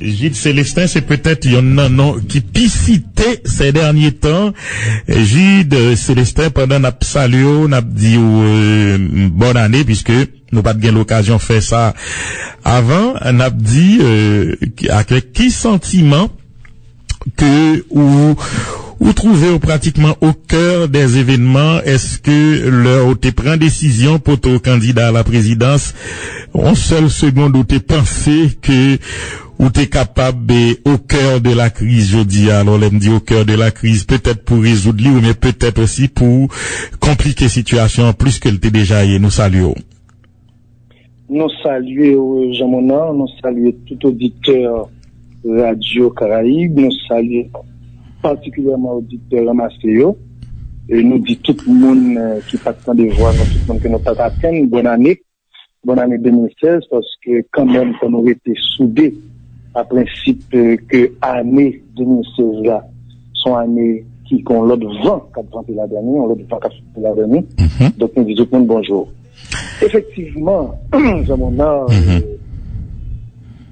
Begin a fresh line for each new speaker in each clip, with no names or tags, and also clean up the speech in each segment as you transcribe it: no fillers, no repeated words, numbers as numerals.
Gilles Célestin, c'est peut-être un nom qui piscité ces derniers temps. Gilles Célestin, pendant n'a salué, n'a dit bonne année, puisque nous pas eu l'occasion de faire ça avant, n'a dit avec qui sentiment que ou trouvez pratiquement au cœur des événements, est-ce que leur te prend décision pour ton candidat à la présidence, en seule seconde où t'es pensé que ou t'es capable au cœur de la crise, je dis, alors on me dit au cœur de la crise, peut-être pour résoudre lui, mais peut-être aussi pour compliquer la situation plus qu'elle t'est déjà et nous saluons.
Nous saluons Jean-Monin, nous saluons tout auditeur Radio Caraïbe, nous saluons particulièrement auditeur Ramasséo, et nous dit tout le monde qui passe de voir, tout le monde que nous pas atteindre, bonne année 2016, parce que quand même, qu'on aurait été soudés à principe que année 2016 là, sont années qui ont l'autre vent qu'a planté la dernière, l'autre vent qu'a planté la dernière. Donc nous disons tout le monde bonjour. Effectivement, Jean-Monin,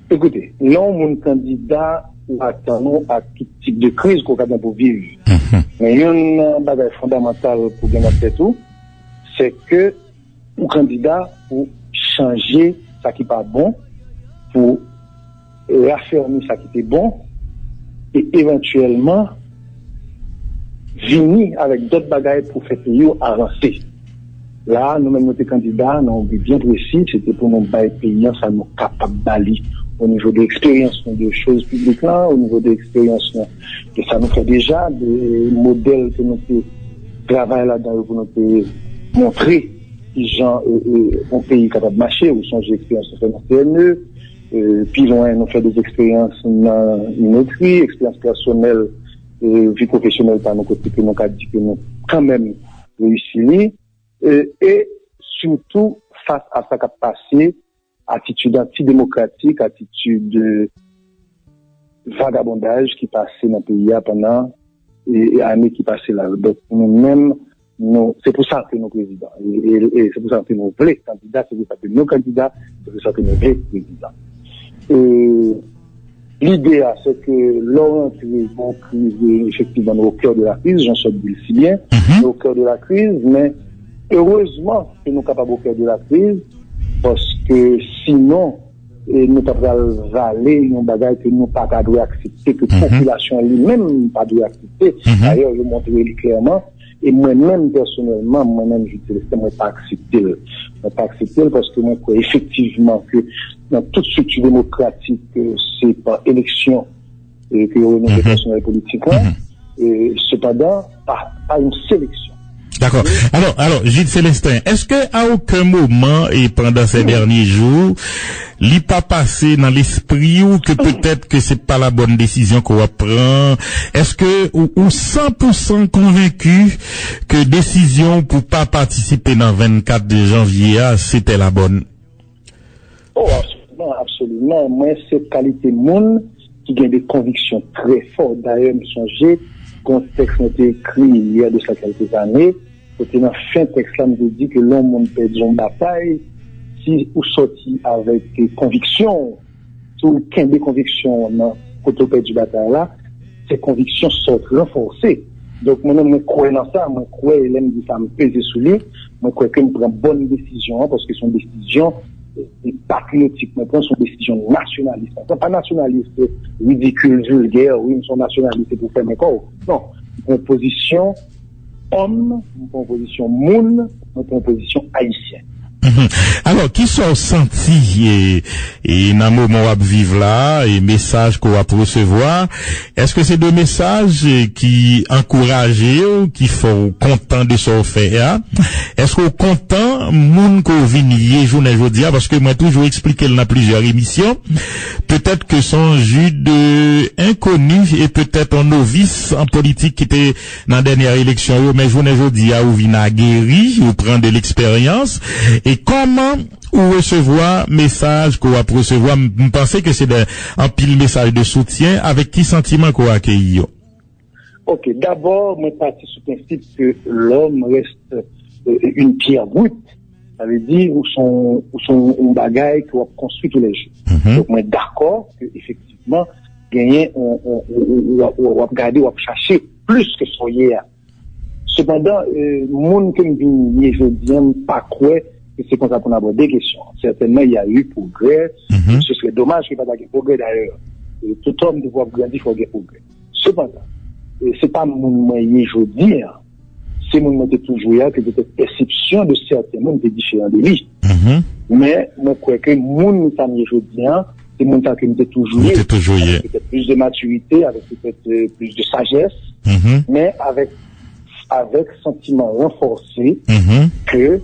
écoutez, l'homme, mon candidat, ou attendons à tout type de crise qu'on a pour vivre. Mais il y a un bagage fondamental pour gagner tout, c'est que, le candidat, pour changer ça qui n'est pas bon, pour raffermir ça qui est bon, et éventuellement, venir avec d'autres bagages pour faire pays avancer. Là, nous-mêmes, notre candidat, nous avons bien précis, c'était pour nous bailler pays, ça nous capable d'aller au niveau de l'expérience de choses publiques là, au niveau de l'expérience que ça nous fait déjà, des modèles que nous travaillons là-dedans pour nous montrer qui gens un pays capable de marcher, ou changer d'expérience dans le PME, puis loin nous fait des expériences dans notre vie, expérience personnelle, vie professionnelle par nos côtés que nous avons dit que nous quand même réussi, et surtout face à ça qui a passé, attitude antidémocratique, attitude de vagabondage qui passait dans le pays pendant et années qui passaient là. Donc nous-mêmes, c'est pour ça que nous présidents. Et c'est pour ça que nous voulons candidats, c'est pour ça que nos candidats, c'est pour ça que nous voulons présidents. L'idée, c'est que l'on crise effectivement au cœur de la crise, Jean-Charles dit si bien, au cœur de la crise, mais heureusement que nous sommes capables au cœur de la crise, parce que sinon, nous avons valé un bagage que nous pas doit accepter, que la population elle-même pas doit accepter. D'ailleurs, je montre clairement, et moi-même, personnellement, moi-même, je ne pas accepter. Je pas accepter parce que moi, je crois effectivement que dans toute structure démocratique, c'est par élection que nous avons des personnels politiques, et cependant, pas une sélection.
D'accord. Alors, Gilles Célestin, est-ce que à aucun moment et pendant ces derniers jours, l'y pas passé dans l'esprit ou que peut-être que c'est pas la bonne décision qu'on va prendre? Est-ce que, ou 100% convaincu que décision pour pas participer dans 24 de janvier, c'était la bonne?
Oh, absolument. Moi, c'est qualité monde qui a des convictions très fortes. D'ailleurs, me songer, contexte a été écrit il y a de ça quelques années. C'était dans fin texte là, nous dit que l'homme perd une bataille si vous sorti avec des convictions, tout qu'un des convictions quand on perd du bataille là, ces convictions sont renforcées. Donc moi je crois dans ça, moi je crois l'aime dit ça me pèse sous lui, moi je crois qu'il prend bonne décision parce que son décision est patriotique, mais prend son décision nationaliste. Pas nationaliste ridicule, vulgaire, oui, son nationaliste pour faire mes corps. Non, une position homme, une composition moun, une composition haïtienne.
Alors, qui sont sentis et dans le moment où on vivre là, et messages qu'on va recevoir, est-ce que c'est des messages qui encouragent ou qui font content de ce faire? Est-ce qu'on content moun qu'on vient journée aujourd'hui, parce que moi toujours expliqué dans plusieurs émissions, peut-être que son jus de inconnu et peut-être un novice en politique qui était dans la dernière élection, mais journée aujourd'hui où vient guéri, ou prendre de l'expérience, et comment ou recevoir message qu'on va recevoir, vous pensez que c'est un pile message de soutien, avec qui sentiment qu'on va accueillir?
Ok, d'abord, moi, parti sous le principe que l'homme reste une pierre brute Ça veut dire où sont un bagage qu'on a construit tous les jours. Donc, moi, d'accord que, effectivement, gagner, on va regarder, on va chercher plus que ce hier. Cependant, monde que nous je dis pas quoi que c'est comme ça qu'on aborde des questions. Certainement, il y a eu progrès. Ce serait dommage qu'il n'y ait pas de progrès d'ailleurs. Tout homme doit grandir, il faut qu'il y ait progrès. Cependant, c'est pas mon moyen je dis, c'est mon moyen toujours là que peut-être perception de certains mondes est différente de lui. Mais, moi, je crois que mon famille je dis, c'est mon temps que nous était toujours là. Avec peut-être plus de maturité, avec peut-être plus de sagesse, mais avec sentiment renforcé que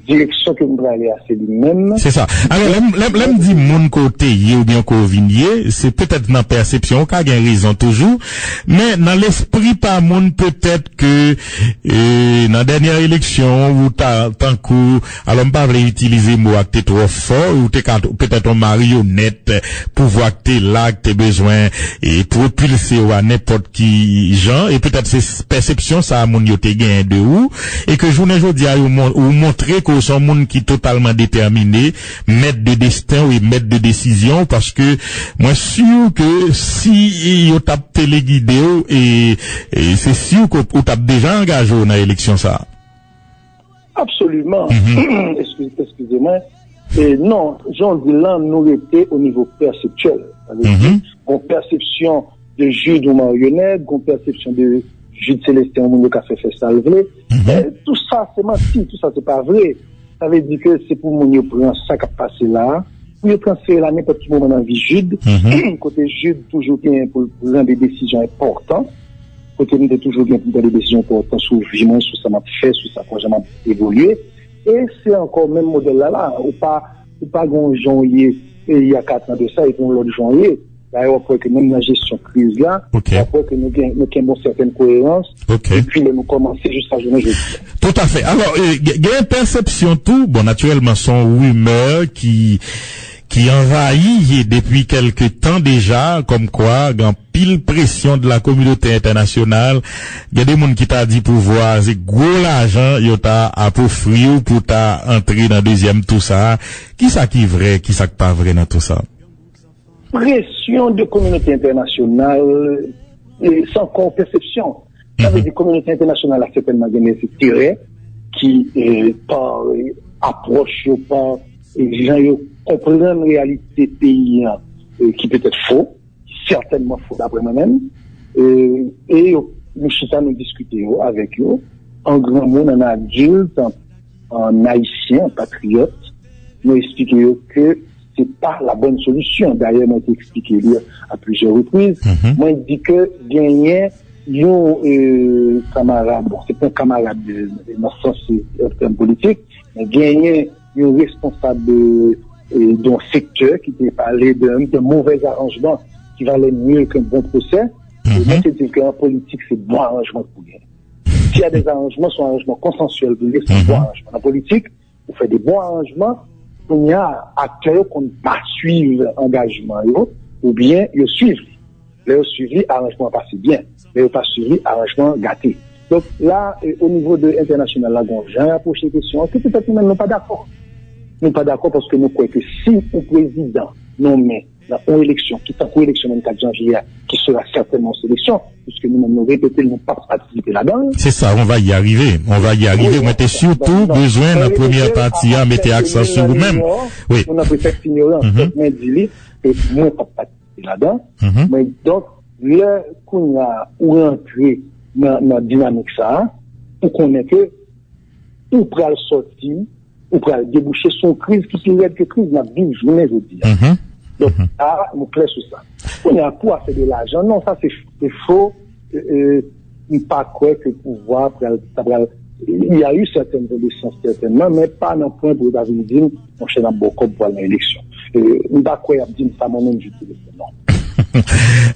direction que nous devons aller à c'est lui-même.
C'est ça. Alors, l'aime dit mon côté, ou bien qu'on vignier, c'est peut-être dans perception, car il y a raison toujours, mais dans l'esprit par monde, peut-être que, dans la dernière élection, ou tant coup, alors, pas voulait utiliser mot que t'es trop fort, ou t'es peut-être un marionnette, pour voir que t'es là, que t'es besoin, et propulser ou à n'importe qui genre, et peut-être ces perceptions, ça a mon yoté gain de où, et que journée aujourd'hui, ou montrer que sont monde qui totalement déterminé, maître de destin ou maître de décision, parce que moi sûr que si yo tape téléguidé et c'est sûr qu'on tape déjà engagé dans l'élection ça.
Absolument. Excusez-moi. Et non, j'en dis là, nous était au niveau perceptuel. On perception de Jude ou marionnette, on perception de Jude Célestin au monde qui a fait salver. Tout ça, c'est menti, tout ça, c'est pas vrai. Ça veut dire que c'est pour mon prendre ça qui a passé là, pour transférer là n'importe quel moment dans la vie Jude. Côté Jude, toujours bien pour prendre des décisions importantes. Côté nous, toujours bien pour prendre des décisions importantes sur vie, sur ça m'a fait, sur ça quand j'ai évolué. Et c'est encore même modèle là, ou pas grand janvier, il y a 4 ans de ça, et pour l'autre janvier. D'ailleurs, après que même la gestion crise là, après que nous avons certaines cohérences, et puis nous commencer jusqu'à journée jeudi.
Tout à fait. Alors, il y a une perception tout, bon, naturellement, son rumeur qui envahit depuis quelque temps déjà, comme quoi, dans pile pression de la communauté internationale, il y a des gens qui t'a dit pouvoir, c'est gros l'argent, il t'a approprié pour t'a entrer dans deuxième tout ça. Qui ça qui est vrai, qui ça qui pas vrai dans tout ça?
Pression de communauté internationale, sans encore perception. Ça veut dire que la communauté internationale a certainement gagné ce tiré qui, par approche, par les gens comprennent la réalité pays qui peut être faux, certainement faux d'après moi-même, et nous chitons nous discuter avec eux, en grand monde, en adulte, en haïtien, en patriote, nous expliquer que c'est pas la bonne solution. D'ailleurs, moi, j'ai expliqué à plusieurs reprises. Moi, je dis que gagner, camarade, bon, c'est pas un camarade dans le sens politique, mais gagner un responsable d'un secteur qui peut parler de mauvais arrangements qui valait mieux qu'un bon procès. Et moi, je dis qu'en politique, c'est bon arrangement pour gagner. S'il y a des arrangements, c'est un arrangement consensuel pour gagner, c'est bon arrangement. En politique, on fait des bons arrangements. Il y a acteurs qui ne pas suivre l'engagement, ou bien ils suivent. Ils suivent, arrangement passé bien. Ils pas suivi, arrangement gâté. Donc là, au niveau de international, là, j'ai approché la question, que peut-être nous n'sommes pas d'accord. Nous pas d'accord parce que nous croyons que si un président nommé dans une élection, qui est en élection le 4 janvier, qui sera certainement en sélection, puisque nous répétons, nous pas participer là-dedans.
C'est ça, on va y arriver. Vous mettez surtout besoin de la première partie à mettre accent sur vous-même. Oui.
On a peut-être ignoré, mais dit que moi, pas participer là-dedans. Mais donc, là, qu'on a rentré dans la dynamique ça, pour qu'on ait que, ou pour le sortir, ou pour déboucher son crise, qui est que crise, n'a bien journée, je dis. Donc, là, nous plaît sur ça. On a pour faire de l'argent. Non, ça, c'est faux. Pas quoi que pouvoir, il y a eu certaines élections, certainement, mais pas dans le point pour David dire, on cherche un bon cop pour l'élection. Pas quoi, il dit, ça, moi-même, j'utilise. Non.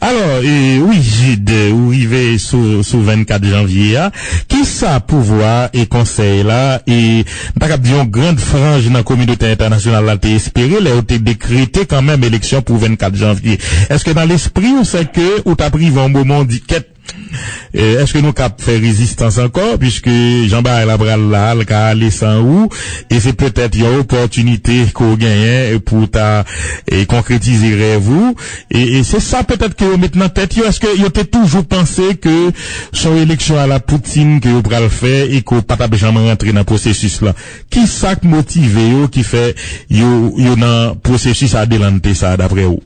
Alors, oui, Gide, où il va sous 24 janvier, qui ça pouvoir et conseil là, et, t'as dit une grande frange dans la communauté internationale là, t'es espéré, là, où t'es décrété quand même élection pour 24 janvier. Est-ce que dans l'esprit, ou c'est que, ou t'as pris un moment dit, est-ce que nous cap faire résistance encore puisque Jean-Barry Labral là le ca aller sans ou et c'est peut-être une opportunité qu'on gagne pour ta concrétiser rêve et c'est ça peut-être que maintenant tête est-ce que yo t'ai toujours pensé que son élection à la Poutine que vous pral le faire et qu'on pas jamais rentrer dans processus là qui ça motivé yo qui fait yo dans processus à délanter ça d'après vous?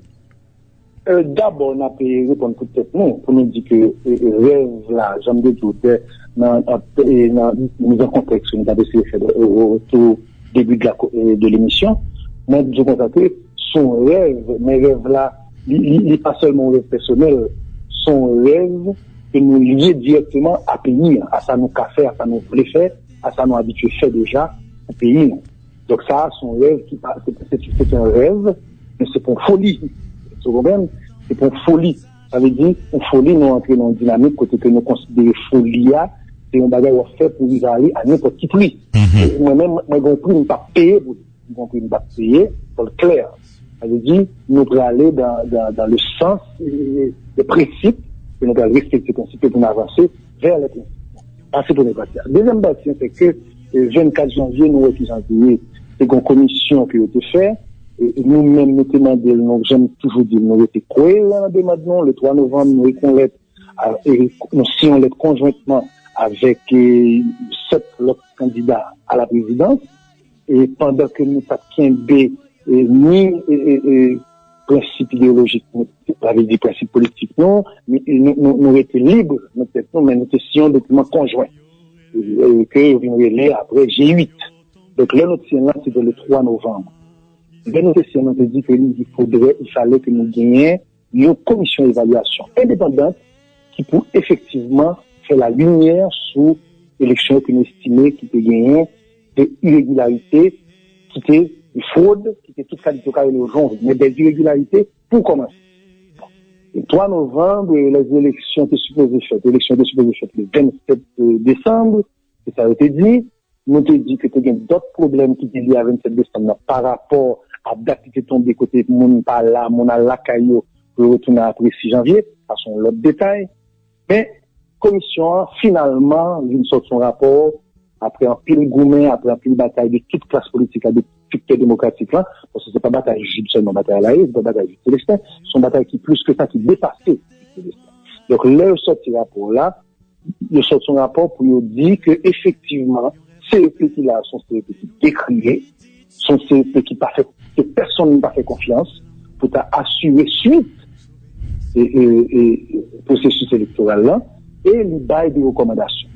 D'abord, on a pu répondre peut-être non, pour nous dire que rêve là, j'aime de tout, dans un contexte, nous avons essayé de faire au début de l'émission, mais je constate que son rêve, mes rêves là, il n'est pas seulement un rêve personnel, son rêve que nous lions directement à pays, à ça nous qu'a fait, à ça nous voulait faire, à ça nous habitué fait déjà au pays. Donc ça, son rêve, c'est un rêve, mais c'est pour folie. C'est pour folie. Ça veut dire, pour folie, nous entrons dans une dynamique, côté que nous considérons folie, c'est un bagage à faire pour nous aller à n'importe qui prix. Moi-même, moi, j'ai compris, ne pas payer, ne pas payer, pour le clair. Ça veut dire, nous allons aller dans le sens des principes, que nous allons respecter les principes pour nous avancer vers les principes. C'est pour les bâtir. Deuxième bâtiment, c'est que, le 24 janvier, nous représentons, c'est une commission qui a été faite. Nous-mêmes, nous demandons, donc j'aime toujours dire, nous étions croyés là, maintenant, le 3 novembre, nous signions lettre conjointement avec 7 autres candidats à la présidence, et pendant que nous n'avons ni principe idéologique, avec des principes politiques, non, mais nous étions libres, mais nous étions documents conjoints, que nous relais après G8. Donc là, notre séance, c'était le 3 novembre. Nous avons dit qu'il fallait que nous gagnions une commission d'évaluation indépendante qui pour effectivement faire la lumière sur l'élection que nous estimons qui était gagnée des irrégularités, qui étaient des fraudes, qui étaient toutes qualités au jaune, mais des irrégularités pour commencer. Le 3 novembre, les élections étaient supposées faites. L'élection était supposée faites le 27 décembre, et ça a été dit. Nous avons dit que il y a d'autres problèmes qui étaient liés à 27 décembre par rapport à date qui est tombée côté mon pas là, mon à la caillou pour retourner après 6 janvier, ça sont l'autre détail. Mais, commission, finalement, une sorte son rapport, après un pile gourmet, après un pile bataille de toute classe politique, de toute démocratique là, parce que c'est pas bataille juste seulement bataille à la haie, c'est pas bataille juste Célestin, c'est une bataille qui plus que ça, qui dépassait Célestin. Donc, le sorti rapport là, le sorti son rapport pour nous dire que, effectivement, CEP qui là, sont CEP qui décriés, sont CEP qui pas fait, que personne n'a pas fait confiance pour assurer suite et processus électoral là, et les bails de recommandations.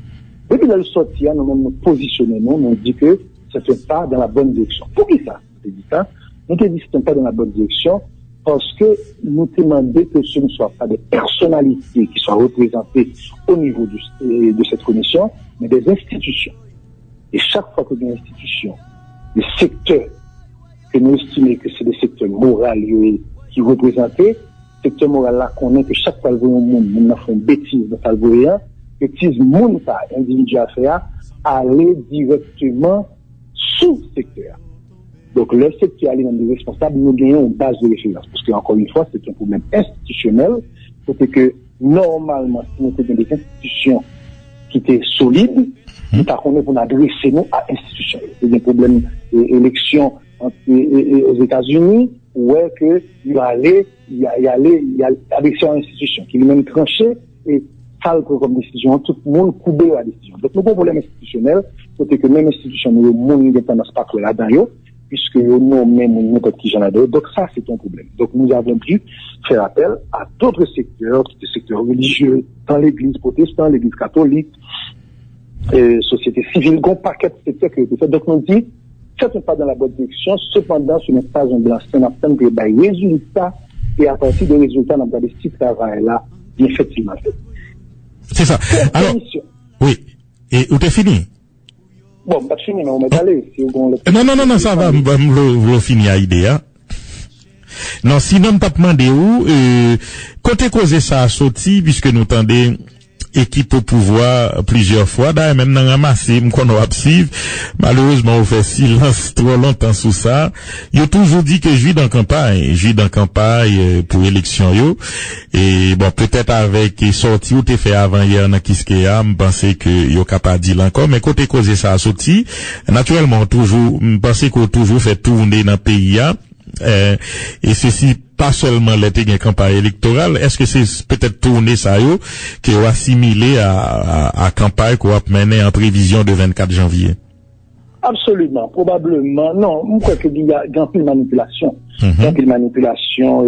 Depuis le sortir, nous nous positionnons, nous dit que ce n'est pas dans la bonne direction. Pour qui ça? Nous dit ça. Nous dit que ce n'est pas dans la bonne direction parce que nous demandons que ce ne soit pas des personnalités qui soient représentées au niveau de cette commission, mais des institutions. Et chaque fois que des institutions, des secteurs que nous estimons que c'est des secteurs moraux qui représentaient, secteur moral là qu'on est que chaque fois que le monde nous fait une bêtise dans sa voyant, bêtise monde pas individu à faire, aller directement sous secteur. Donc le secteur est même responsable, nous gagnons une base de référence. Parce que encore une fois, c'est un problème institutionnel, c'est que normalement, si nous avons des institutions qui étaient solides, nous avons pour adresser nous à institutions. C'est un problème d'élection aux États-Unis, où est que il y a adresser à l'institution, qui est même tranché et sale comme décision, tout le monde coubé à la décision. Donc, nous avons un problème institutionnel, c'est que même institution, nous avons une indépendance pas là-dedans, puisque nous avons même n'importe qui j'en a d'autres. Donc, ça, c'est un problème. Donc, nous avons pu faire appel à d'autres secteurs, des secteurs religieux, dans l'église protestante, l'église catholique, société civile, grand paquet de secteurs qui ont été faits. Donc, nous dit, ça n'est pas dans la bonne direction, cependant, ce n'est pas un blanc, c'est un appel de résultats, et à partir des résultats, on a des petits travail là, bien effectivement fait.
C'est ça. Alors, oui. Et où t'es fini?
Bon, bah, fini, mais on va aller.
Non, ça va, vous finir à idée, hein. Non, sinon, pas demandé où, côté causé ça a sorti, puisque nous tendez, équipe au pouvoir plusieurs fois. D'ailleurs, même dans ramassé, m'kono ap suivre. Malheureusement, on fait silence trop longtemps sous ça. Yo toujours dit que je vis dans campagne pour élection yo. Et bon, peut-être avec sorti ou t'es fait avant hier dans Kiskeya, m'penser que yo capable dire encore, mais côté cause ça a sorti, naturellement, toujours, m'penser qu'on toujours fait tourner dans le pays, et ceci, pas seulement l'été d'une campagne électorale, est-ce que c'est peut-être tourner ça yo, qui est assimilé à campagne qu'on va mener en prévision de 24 janvier?
Absolument, probablement. Non, je crois qu'il y a une pile manipulation. Une manipulation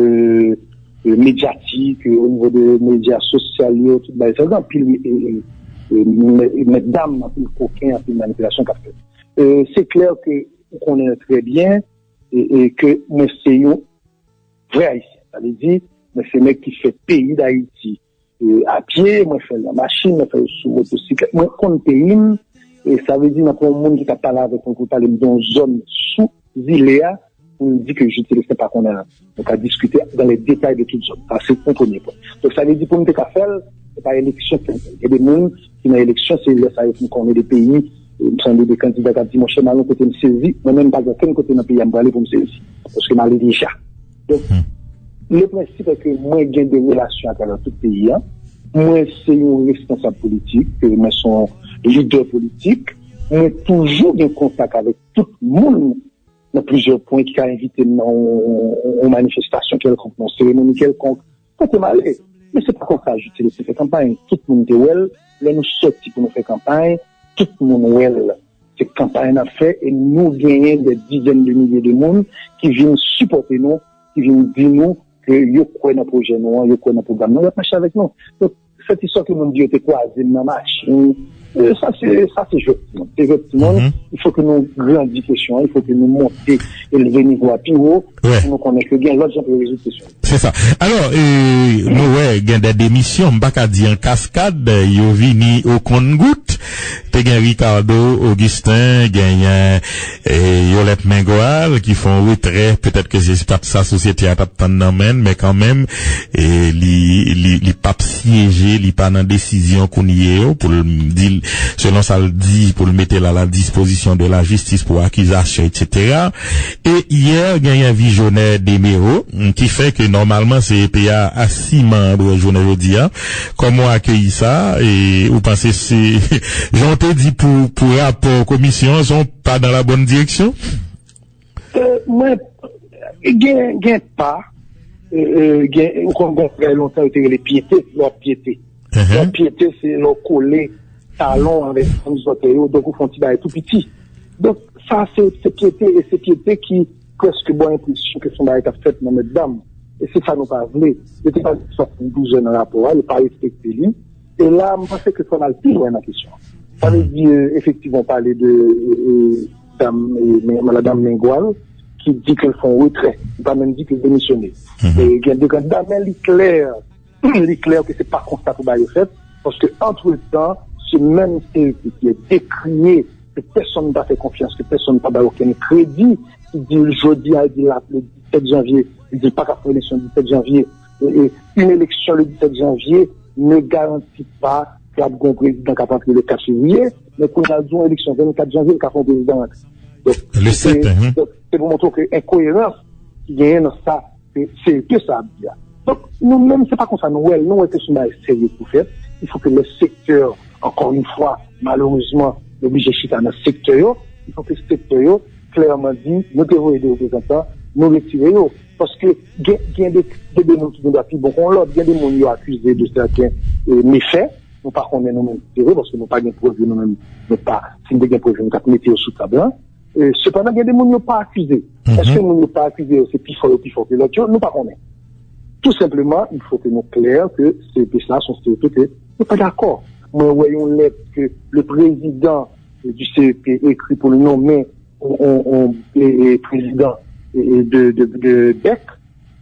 médiatique au niveau des médias sociaux, tout ça. C'est une pile mesdames, un pile coquin, un pile manipulation qu'a fait. C'est clair que on connaît très bien et que moi c'est un vrai haïtien. Ça veut dire, moi c'est un mec qui fait pays d'Haïti à pied, moi je fais la machine, moi je fais sous motocyclette, moi compte pays. Et ça veut dire, qu'on a un monde qui t'a parlé avec on peut parler d'une zone sous Zilea, on dit que j'utilise pas qu'on a, donc à discuter dans les détails de toute zone. C'est le premier point. Donc ça veut dire, pour nous, qu'à faire, c'est pas élection. Il y a des mondes qui, dans l'élection, c'est là, ça veut dire qu'on est des pays, il me semble des candidats qui disent, mon cher Malon, côté me saisi, moi-même, pas aucun côté dans le pays, à me parler pour me saisir. Parce que Malon déjà. Donc, le principe est que moi, j'ai des relations à travers tout le pays, moi, c'est un responsable politique, moi, son leader politique, mais toujours en contact avec tout le monde dans plusieurs points qui a invité dans une manifestation quelconque, dans une cérémonie quelconque. Quand c'est malé, mais c'est pas comme ça, j'utilise cette campagne. Tout le monde est well, là nous sortis pour nous faire campagne, tout le monde est well. Cette campagne a fait et nous gagnons des dizaines de milliers de monde qui viennent supporter nous, qui viennent dire nous que yo croient dans le projet nous, yo croient dans le programme nous, yo marché avec nous. Donc, cette histoire que mon Dieu était croisé dans la machine, ça c'est jeu. C'est effectivement, il faut que nous grandissions question, il faut que nous montions et le niveau à plus haut, pour nous connaître que bien l'autre gens peut résoudre question.
C'est ça. Alors, nous, gain des démissions, m'baka dit en cascade, yo vini au compte-goutte, te gen Ricardo, Augustin, gen Yolette Mengoal, qui font retrait, peut-être que c'est pas sa société à tapant mais quand même, li pas siégé, li pas dans décision qu'on y est, pour le dire, selon ça le dit, pour le mettre à la disposition de la justice pour accusation, etc. Et hier, il y a un visionnaire d'Emero, qui fait que normalement, c'est PA à 6 membres, je ne veux dire. Comment accueillir ça? Et vous pensez, c'est, j'en te dis pour rapport commission, sont pas dans la bonne direction?
Moi, gain pas, comme longtemps, les piétés, leur piété. Leur piété, c'est leur coller talon avec les autres, donc, on font tout petit. Donc, ça, c'est piété, et c'est piété qui, presque bonne impression que son mari a fait dans notre dame. Et c'est ça, nous pas voulu. Il n'était pas 72 ans dans la rapport, il n'a pas respecté lui. Et là, je pense que ça va le plus loin dans la question. Ça veut dire, effectivement, parler de Madame Mengoal, qui dit qu'elles font retrait. Il n'a pas même dit qu'elles démissionnent. Et il y a des candidats, mais il est clair que c'est pas constat pour le fait, parce que, entre temps, ce même CEP qui est décrié, que personne n'a fait confiance, que personne n'a pas aucun crédit, qui dit le jeudi, il dit le 17 janvier, il dit pas qu'à faire l'élection le 17 janvier, et une élection le 17 janvier ne garantit pas qu'il y a un président qui a rentré le 4 février, mais qu'on a une élection le 24 janvier, qui a fait un président. Donc,
le 7,
c'est pour montrer que l'incohérence qui gagne dans ça, c'est que ça. Donc, nous-mêmes, c'est pas comme ça, nous, que ce n'est sérieux pour faire. Il faut que le secteur, encore une fois, malheureusement, obligé de chiter dans le secteur, il faut que le secteur, clairement dit, nous devons aider aux représentants, nous retirer, parce que, il y a des dénonces qui doivent plus bon qu'on l'autre, il y a des gens qui sont accusés de certains méfaits, nous pas qu'on est nous-mêmes tirés, parce que nous pas de preuves, nous-mêmes, nous pas, si nous avons des preuves, nous avons mettre sous table. Cependant, il y a des gens qui sont pas accusés. Est-ce que nous ne sommes pas accusés, c'est plus fort que l'autre, nous pas qu'on est. Tout simplement, il faut que nous clair que ces pays-là sont stéréotypés, que nous ne sommes pas d'accord. Moi, voyons lettre que le président du CEP écrit pour le nommer président de BEC,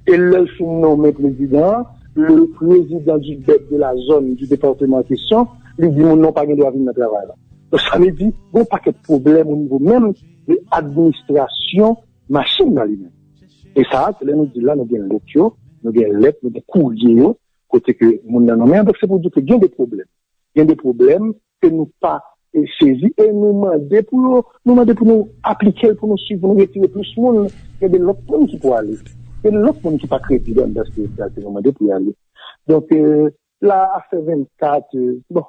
et le nommé président, le président du BEC de la zone du département en question, lui dit, non, pas de droit de travail. Donc, ça veut dire, bon paquet de problèmes au niveau même de l'administration machine dans lui-même. Et ça, c'est là, nous dit là, nous avons lecture, nous avons lettre, nous avons courrier, côté que nous avons nommé, donc c'est pour dire qu'il y a des problèmes. il y a des problèmes que nous pas saisis et nous demander pour nous appliquer, pour nous suivre, pour nous retirer plus de monde. Il y a de l'autre monde qui peut aller. Il y a de l'autre monde qui pas crédit dans ce que nous demander pour y aller. Donc, là, à faire 24, bon,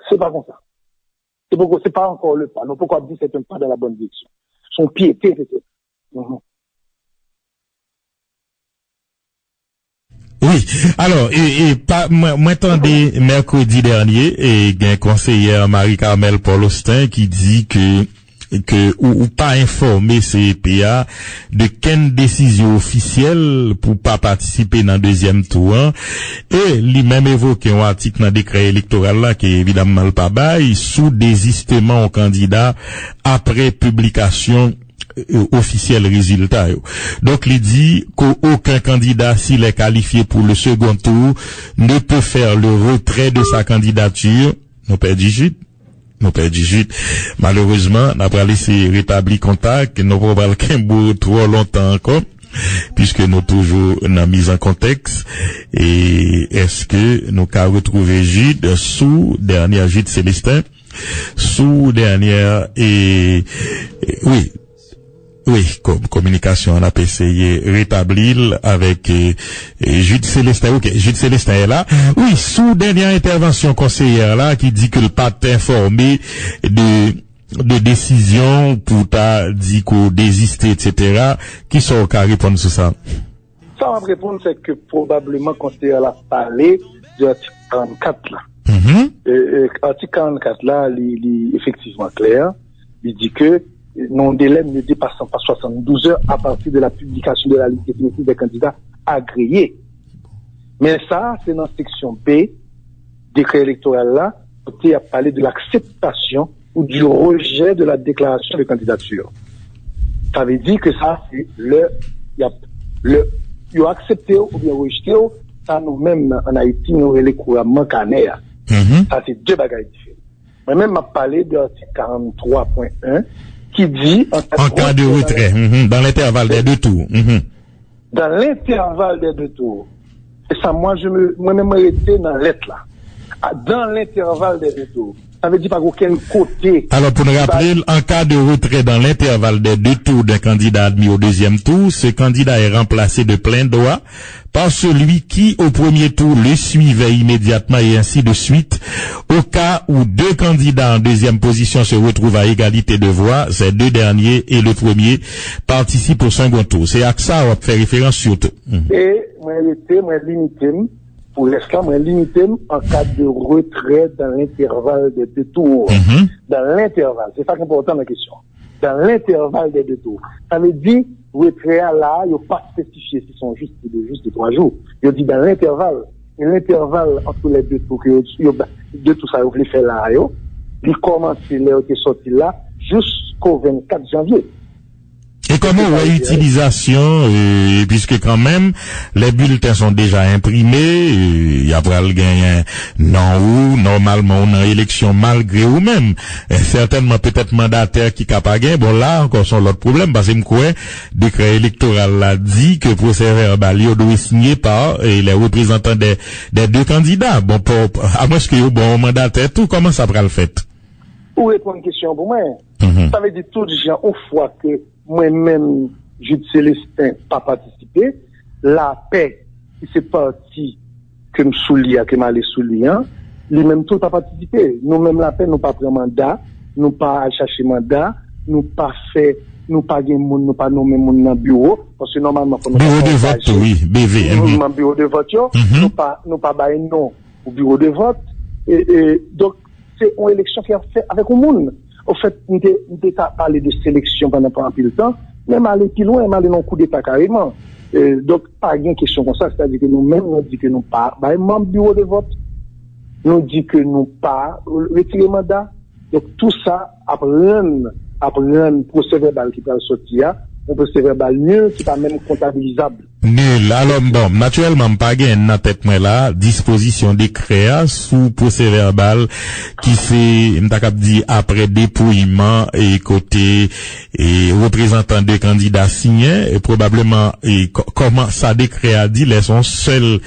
c'est pas comme ça. C'est pas encore le pas. Non, pourquoi dire que c'est un pas dans la bonne direction? Son piété, peut-être.
Oui. Alors, moi, attendez, mercredi dernier, et il y a un conseiller Marie-Carmel Paul Austin qui dit que ou pas informer CEPA de quelle décision officielle pour pas participer dans le deuxième tour, et lui-même évoqué un article dans le décret électoral là qui est évidemment le pas bail sous désistement au candidat après publication officiel résultat. Donc, il dit qu'aucun candidat, s'il est qualifié pour le second tour, ne peut faire le retrait de sa candidature. Nous perdons. Malheureusement, on n'a pas laissé rétablir contact, nous n'avons pas le trop longtemps encore, puisque nous toujours dans mise en contexte. Et est-ce que nous avons retrouvé Jude sous dernière Jude Célestin, sous dernière oui, communication, on a essayé rétablir avec Jude Célestin. Ok, Jude Célestin est là. Oui, sous dernière intervention conseillère là qui dit que le pas informé de décision pour ta dit qu'on désiste, etc. Qui sont qu'à répondre sur ça?
Ça va répondre, c'est que probablement conseillère a parlé de l'article 44 là. Article 44 là, il est effectivement clair. Il dit que non délai ne dépassant pas 72 heures à partir de la publication de la liste définitive des candidats agréés. Mais ça, c'est dans la section B, décret électoral là, qui a parlé de l'acceptation ou du rejet de la déclaration de candidature. Ça veut dire que ça, c'est il y a accepté ou bien rejeté, ça nous-mêmes en Haïti, nous les couramment canaire. Ça, c'est deux bagages différents. Moi-même, m'a parlé de l'article 43.1, qui dit
en cas de retrait, dans l'intervalle des deux tours.
Dans l'intervalle des deux tours. Et ça, moi-même, été dans l'être là. Dans l'intervalle des deux tours. Ça veut dire par aucun côté.
Alors, pour nous rappeler, en cas de retrait dans l'intervalle des deux tours d'un candidat admis au deuxième tour, ce candidat est remplacé de plein droit par celui qui, au premier tour, le suivait immédiatement et ainsi de suite. Au cas où deux candidats en deuxième position se retrouvent à égalité de voix, ces deux derniers et le premier participent au second tour. C'est à ça on va faire référence surtout.
Et, moi, limité, pour l'instant, moi, limité en cas de retrait dans l'intervalle des deux tours. Dans l'intervalle. C'est ça qui est important, la question. Dans l'intervalle des deux tours. Ça veut dire, retrait là, il n'y a pas spécifié s'ils sont juste de 3 jours. Il dit dans l'intervalle. Et l'intervalle entre les deux tours, deux tours, ça voulait faire là, il commence, il est sorti là, jusqu'au 24 janvier.
Et comment l'utilisation, puisque quand même, les bulletins sont déjà imprimés, il y a pas le gain, non ou, normalement, on a élection malgré ou même, certainement peut-être mandataire qui n'a pas gagné, bon là, encore son l'autre problème, parce que le décret électoral l'a dit que procès verbal, il doit signer par les représentants des deux candidats. Bon, à moins que bon mandataire, tout, comment ça va le fait?
Pour répondre à une question pour moi, ça veut dire tout les gens, au fois que moi-même, Jude Célestin, pas participé, la paix, qui c'est parti que me soulier, que m'allait soulier, lui-même tout pas participé. Nous-mêmes, la paix, nous pas pris mandat, nous pas chercher mandat, nous pas fait, nous pas gagné monde, nous pas nommé monde dans bureau, parce que normalement,
bureau de vote, oui, BV.
Nous, bureau de vote, nous pas bailler non au bureau de vote, et donc, c'est une élection qui a fait avec le monde. Au fait, nous avons parlé de sélection pendant un peu de temps, même aller plus loin, même aller dans le coup d'État carrément. Donc, pas de question comme ça, c'est-à-dire que nous-mêmes, nous disons que nous pas, membre bureau de vote, nous disons que nous pas retirer mandat. Donc, tout ça, après un procès verbal qui peut sortir, un procès verbal mieux, qui n'est pas même comptabilisable.
Nul. Alors, bon, naturellement, pas gain dans tête moi là, disposition décret sous procès verbal qui c'est, m'ta dit après dépouillement et côté, et représentant des candidats signés, et probablement, et comment ça décret a dit, les son seul,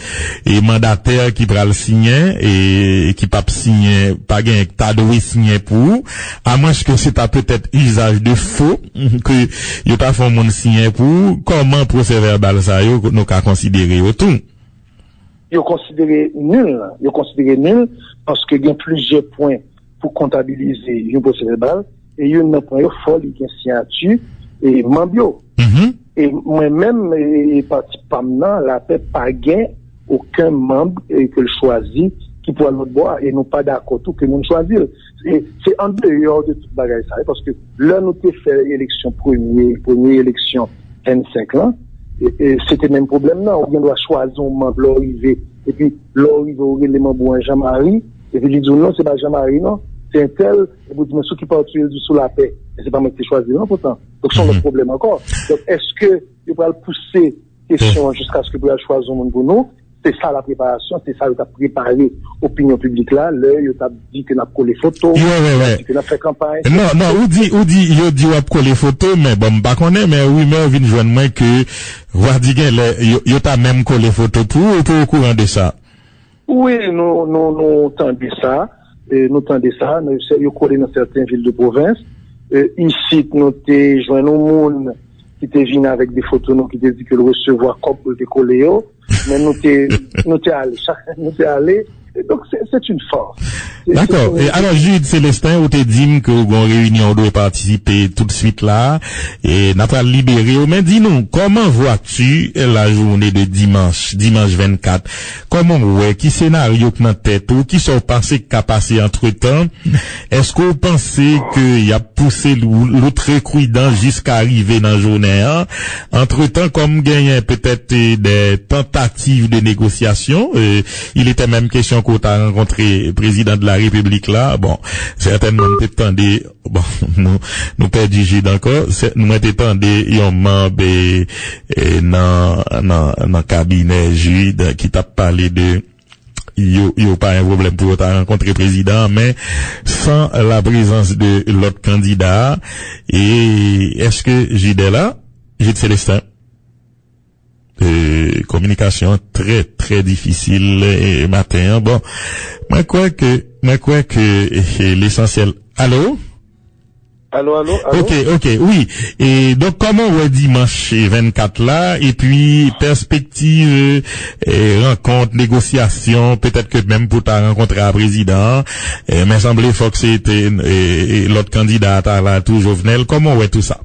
et mandataire qui va le signer, et qui pas signer, pas gain, t'as doué signer pour, à moins que c'est peut-être usage de faux, que, y a pas fait mon signer pour, comment procès verbal ça nous qu'à considérer autour.
Yo considéré nul parce que il y a plusieurs points pour comptabiliser un procès verbal et il y a un point fort qui est signature et membio. Et moi-même et parti pamnan la paix pas gain aucun membre que le choisit qui pourra l'autre boire et non pas d'accord tout que nous choisir. Et c'est en dehors de toute bagaille ça parce que là nous avons fait élection première élection 25 ans. Et c'était même problème là, on doit choisir un membre l'arrivée et puis l'arrivée au élément bon Jean-Marie et puis il dit non c'est pas Jean-Marie non c'est un tel et vous dites ceux qui partent sous la paix et c'est pas moi qui choisi non pourtant donc c'est un problème encore donc est-ce que il va pousser question jusqu'à ce que vous choisir un monde pour nous. C'est ça la préparation, c'est ça que tu as préparé l'opinion publique là, là, tu as dit que tu as collé photos, que tu as fait campagne.
Non, ou dit, on a collé photos, mais bon, pas connaît, mais oui, mais on vient de joindre moi que, on dit que, tu as même collé photos pour au courant de ça.
Oui, nous tendez ça, nous collé dans certaines villes de province, ici, nous t'es joint au monde, qui te venu avec des photos, nous, qui te dit que le recevoir comme pour te coller, mais nous t'es allé, donc c'est une force.
D'accord. Et alors, Jude Célestin, vous te dit que vous avez réunion doit participer tout de suite là, et n'a pas libéré, mais dis-nous, comment vois-tu la journée de dimanche 24? Comment ouais, qui scénario que dans tête, ou qui sont passés qu'à passer entre temps? Est-ce que vous pensez qu'il y a poussé l'autre cuidant jusqu'à arriver dans la journée, hein? Entre temps, comme gagné peut-être des tentatives de négociation, il était même question qu'on a rencontré le président de la République là, bon, certainement nous t'attendez, bon, nous perdu Jude encore, nous t'attendez un membre dans cabinet Jude qui t'a parlé de yo pas un problème pour rencontrer le président, mais sans la présence de l'autre candidat. Et est-ce que Jude est là? Jude Célestin? Communication très très difficile matin. Bon, moi crois que l'essentiel. Allô? Ok, oui. Et donc comment on dimanche 24 là, et puis perspective, rencontre, négociation, peut-être que même pour ta rencontrer un président, mais semblait faut que c'était l'autre candidat là, tout Jovenel. Comment on tout ça?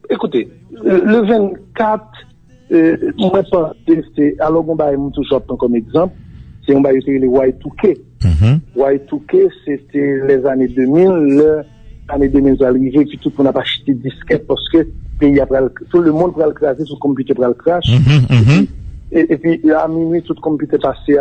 Écoutez, le 24, moi pas, c'est, alors on va toujours comme exemple, c'est on va utiliser les Y2K. Y2K, c'était les années 2000, l'année 2000 arrivée, puis tout le monde n'a pas acheté disquette parce que tout le monde va le craser, tout le computer va le crash. Et puis, à minuit, tout le computer passé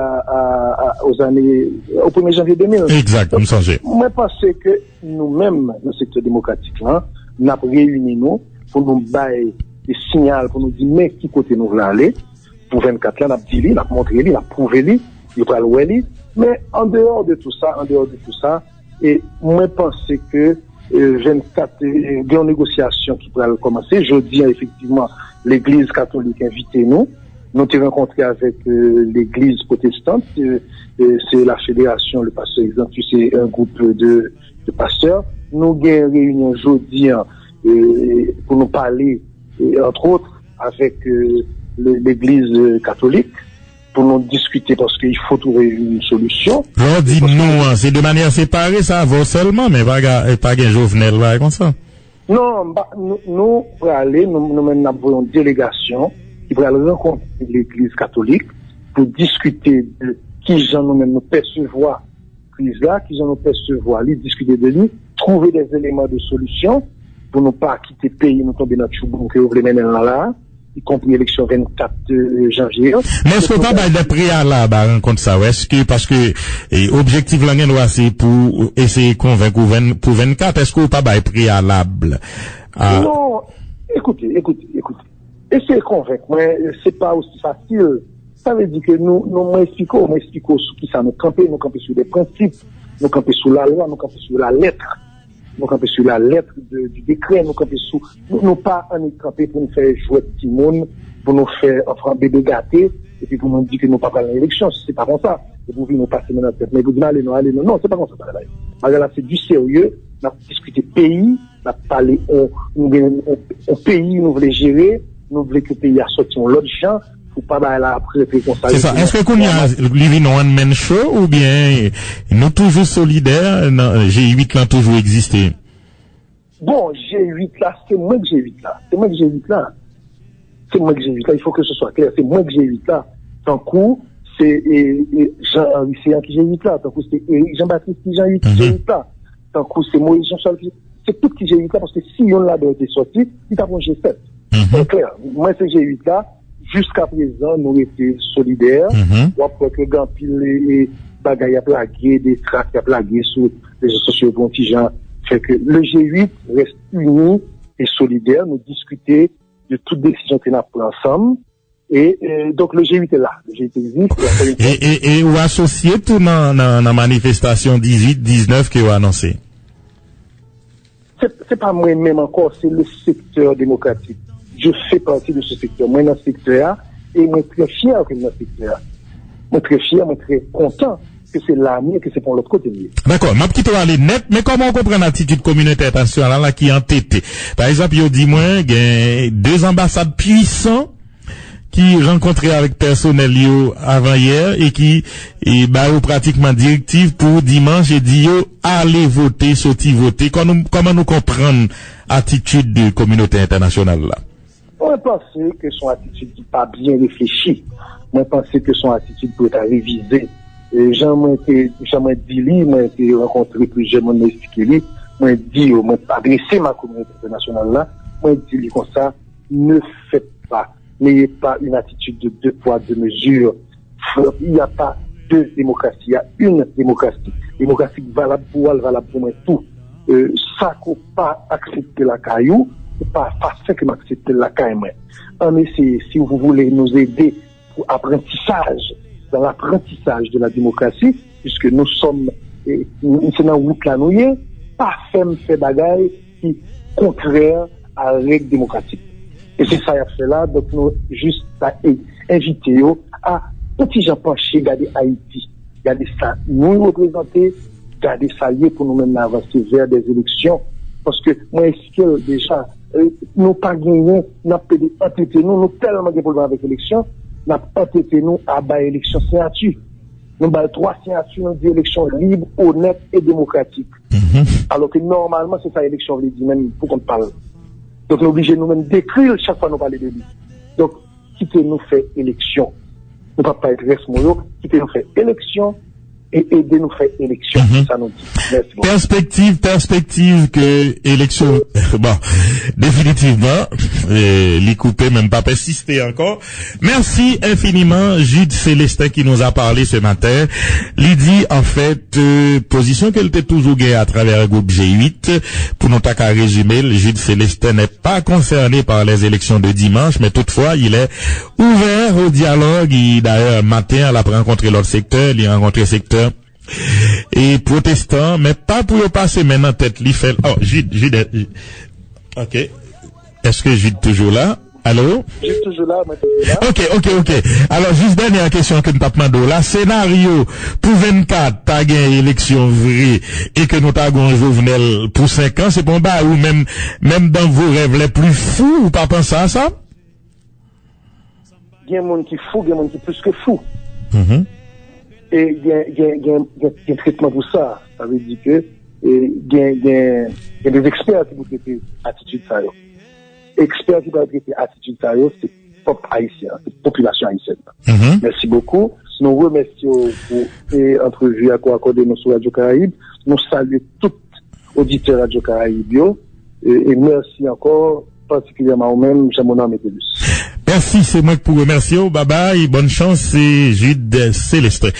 aux années, au 1er janvier 2000.
Exact, comme ça,
moi, pense que nous-mêmes, dans le secteur démocratique, là, nous avons réuni nous, pour nous bailler des signaux, pour nous dire, mais qui côté nous voulons aller. Pour 24 là, nous avons dit, nous avons montré, nous avons prouvé, nous avons prouvé, mais en dehors de tout ça, et moi, je pense que 24, il y a une négociation qui pourrait commencer. Jeudi, effectivement, l'église catholique invité nous. Nous avons rencontré avec l'église protestante. C'est la fédération, le pasteur exemple, c'est un groupe de pasteurs. Nous avons une réunion jeudi pour nous parler, entre autres, avec l'église catholique, pour nous discuter parce qu'il faut trouver une solution.
On dit non, c'est de manière séparée, ça va seulement, mais pas un Jovenel là, comme ça.
Non, nous, pour aller, nous avons une délégation qui va aller rencontrer l'église catholique pour discuter de qui j'en nous-mêmes nous percevoir crise là, qui j'en nous percevoir, lui discuter de lui, trouver des éléments de solution pour ne pas quitter le pays, nous tomber dans le choubon que vous voulez mener là, y compris l'élection 24 janvier.
Mais est-ce que pas de préalable à rencontrer ça? Est-ce que, parce que, objectif là, c'est pour essayer de convaincre pour 24, est-ce que pas de préalable?
Non, écoutez. Essayer de convaincre, mais c'est pas aussi facile. Ça veut dire que nous expliquons sur qui ça nous camper sur des principes, nous camper sur la loi, nous camper sur la lettre. Nous camper sur la lettre du décret, nous camper sur, nous pas en camper pour nous faire jouer petit monde, pour nous faire, enfin, bébé gâté, et puis pour nous dire que nous pas parler l'élection, c'est pas comme ça. Et pour nous passer maintenant tête. Mais vous dites, allez, non, c'est pas comme ça, là, c'est du sérieux, on a discuté pays, on a parlé, on pays, nous voulons gérer, nous voulons que le pays a sorti l'autre champ, pour pas mal après,
c'est ça. Est-ce que qu'on y a, living one man show, ou bien, nous toujours solidaires, G8 là, toujours existé?
Bon, G8 là, c'est moi que G8 là. Il faut que ce soit clair. C'est moi que G8 là. Tant coup, c'est Jean-Henri Séan qui G8 là. Tant coup, c'est Éric Jean-Baptiste qui G8 là. Tant coup, c'est Moïse Jean-Charles qui. C'est tout qui G8 là parce que si on l'a été sorti, il t'a pris G7. C'est clair. Moi, c'est G8 là. Jusqu'à présent, nous étions solidaires. Après que Gampil et Bagaille a plagué, des tracts a plagué sur les réseaux sociaux contingents. Fait que le G8 reste uni et solidaire. Nous discuter de toutes décisions que nous prenons ensemble. Et donc le G8 est là. Le G8 existe.
Et ou associé tout dans la manifestation 18-19 que vous annoncé?
C'est pas moi-même encore, c'est le secteur démocratique. Je fais partie de ce secteur. Moi, dans ce secteur, et moi, très fier que dans ce secteur. Moi, très fier, moi, très content que c'est l'armée, que c'est pour l'autre côté.
D'accord. Ma petite aller net, mais comment on comprend l'attitude communautaire internationale, là, qui est entêtée? Par exemple, il dit, moi, il y a 2 ambassades puissants qui rencontraient avec personnel, avant hier, et qui, ont pratiquement directive pour dimanche, et dit, allez voter, sortir voter. Comment nous comprendre l'attitude de communauté internationale, là?
Moi, je pense que son attitude n'est pas bien réfléchie. Moi, je pense que son attitude peut être révisée. J'ai été rencontré plusieurs monde expliqué, moi, dit, moi, adressé ma communauté internationale là, moi, dit comme ça, ne faites pas, n'ayez pas une attitude de 2 poids, 2 mesures. Il n'y a pas 2 démocraties, il y a une démocratie. Démocratie valable pour elle, valable pour moi, tout. Ça qu'on pas accepter la caillou, c'est pas facile que m'accepter la caillou. Mais si vous voulez nous aider pour apprentissage, dans l'apprentissage de la démocratie, puisque nous sommes, c'est dans la route là, nous y est, pas fait bagaille qui contraire à la règle démocratique. Et c'est ça qu'il a fait là, donc nous, juste à inviter à petit gens pencher, garder Haïti, garder ça, nous représenter, garder ça lié pour nous-mêmes avancer vers des élections, parce que, moi, est-ce que déjà, nous pas gagné, nous entêté nous tellement de problèmes avec l'élection, nous entêté nous à bas élection signature. Nous avons 3 signatures, nous disons élection libre, honnête et démocratique. Alors que normalement, c'est ça l'élection, on dit même, pour qu'on parle. Donc, nous sommes obligés nous-mêmes d'écrire chaque fois nous parlons de lui. Donc, quittez nous faire élection. Nous ne pouvons pas être responsables, quittez nous faire élection et aider nous faire élection. Ça nous dit. Merci beaucoup.
Perspective que élection, bon, définitivement, les couper, même pas persister encore. Merci infiniment, Jude Célestin qui nous a parlé ce matin. Il dit, en fait, position qu'elle était toujours gagnée à travers le groupe G8. Pour nous taquer à résumer, Jude Célestin n'est pas concerné par les élections de dimanche, mais toutefois, il est ouvert au dialogue. D'ailleurs, matin, elle a rencontré l'autre secteur, il a rencontré le secteur et protestant, mais pas pour passer maintenant tête li fait. Oh, Jude, ok. Est-ce que Jude toujours là? Allô?
Jude toujours là, moi toujours là.
Ok. Alors, juste dernière question que nous t'avons demandé. La scénario pour 24, t'as gagné élection vraie et que nous t'avons Jovenel pour 5 ans, c'est bon bah, ou même dans vos rêves les plus fous, ou pas penser à ça?
Il y a un monde qui est fou, il y a un monde qui est plus que fou. Et il y a un traitement pour ça. Ça veut dire que il y a des experts qui vont traiter attitude ça. Experts qui vont traiter attitude ça, c'est peuple haïtien, c'est population haïtienne. Merci beaucoup. Nous remercions pour l'entrevue à quoi accorder nous sur Radio Caraïbe. Nous saluons tous auditeurs Radio Caraïbe. Et merci encore, particulièrement au-même, Jean-Mona Métellus.
Merci, c'est moi qui vous remercie. Bye bye, bonne chance, c'est Jude Célestin.